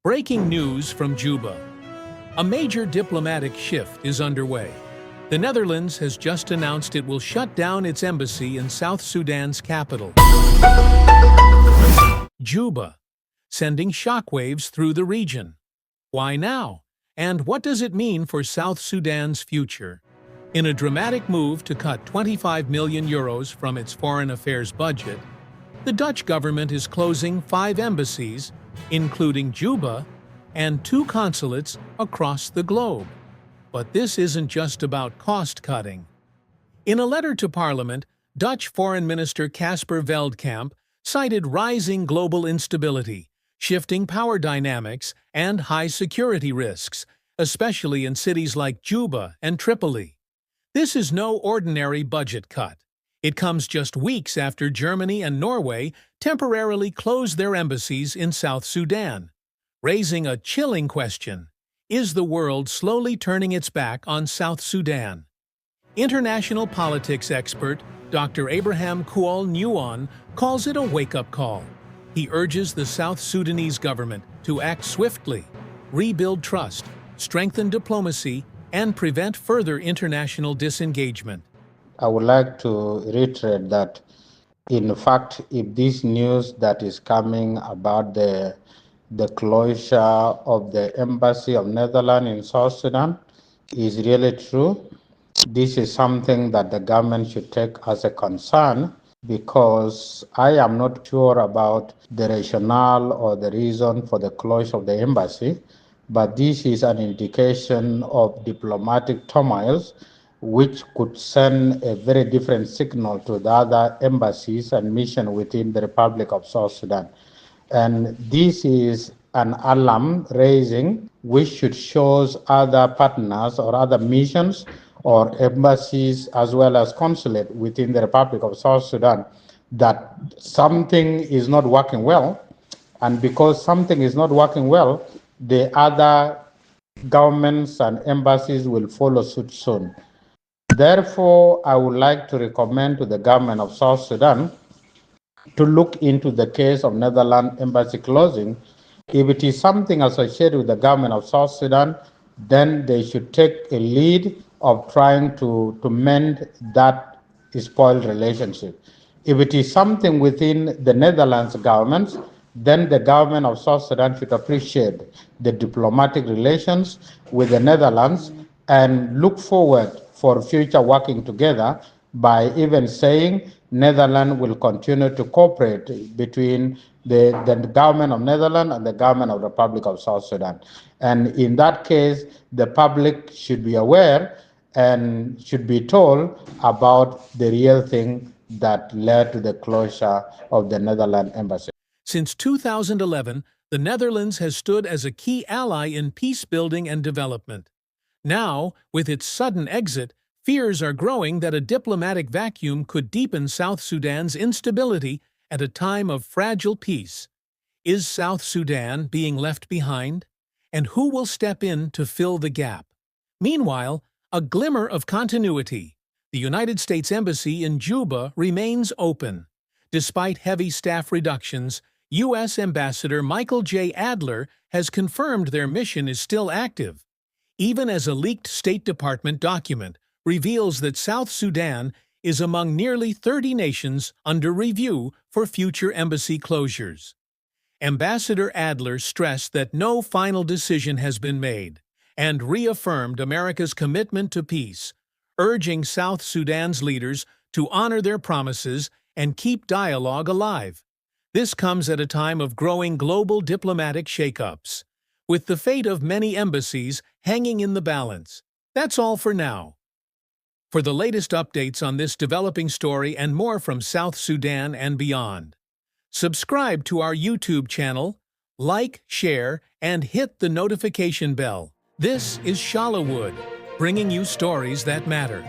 Breaking news from Juba. A major diplomatic shift is underway. The Netherlands has just announced it will shut down its embassy in South Sudan's capital, Juba, sending shockwaves through the region. Why now? And what does it mean for South Sudan's future? In a dramatic move to cut 25 million euros from its foreign affairs budget, the Dutch government is closing 5 embassies, including Juba, and 2 consulates across the globe. But this isn't just about cost-cutting. In a letter to Parliament, Dutch Foreign Minister Caspar Veldkamp cited rising global instability, shifting power dynamics, and high security risks, especially in cities like Juba and Tripoli. This is no ordinary budget cut. It comes just weeks after Germany and Norway temporarily closed their embassies in South Sudan, raising a chilling question: is the world slowly turning its back on South Sudan? International politics expert Dr. Abraham Kuol Nyuon calls it a wake-up call. He urges the South Sudanese government to act swiftly, rebuild trust, strengthen diplomacy, and prevent further international disengagement. I would like to reiterate that, in fact, if this news that is coming about the closure of the embassy of Netherlands in South Sudan is really true, this is something that the government should take as a concern, because I am not sure about the rationale or the reason for the closure of the embassy, but this is an indication of diplomatic turmoils which could send a very different signal to the other embassies and missions within the Republic of South Sudan. And this is an alarm raising which should show other partners or other missions or embassies as well as consulate within the Republic of South Sudan that something is not working well. And because something is not working well, the other governments and embassies will follow suit soon. Therefore, I would like to recommend to the government of South Sudan to look into the case of Netherlands embassy closing. If it is something associated with the government of South Sudan, then they should take a lead of trying to mend that spoiled relationship. If it is something within the Netherlands government, then the government of South Sudan should appreciate the diplomatic relations with the Netherlands and look forward for future working together by even saying Netherlands will continue to cooperate between the government of Netherlands and the government of the Republic of South Sudan. And in that case, the public should be aware and should be told about the real thing that led to the closure of the Netherlands embassy. Since 2011, the Netherlands has stood as a key ally in peacebuilding and development. Now, with its sudden exit, fears are growing that a diplomatic vacuum could deepen South Sudan's instability at a time of fragile peace. Is South Sudan being left behind? And who will step in to fill the gap? Meanwhile, a glimmer of continuity. The United States Embassy in Juba remains open. Despite heavy staff reductions, U.S. Ambassador Michael J. Adler has confirmed their mission is still active, even as a leaked State Department document reveals that South Sudan is among nearly 30 nations under review for future embassy closures. Ambassador Adler stressed that no final decision has been made and reaffirmed America's commitment to peace, urging South Sudan's leaders to honor their promises and keep dialogue alive. This comes at a time of growing global diplomatic shakeups, with the fate of many embassies hanging in the balance. That's all for now. For the latest updates on this developing story and more from South Sudan and beyond, subscribe to our YouTube channel, like, share, and hit the notification bell. This is Chollowood, bringing you stories that matter.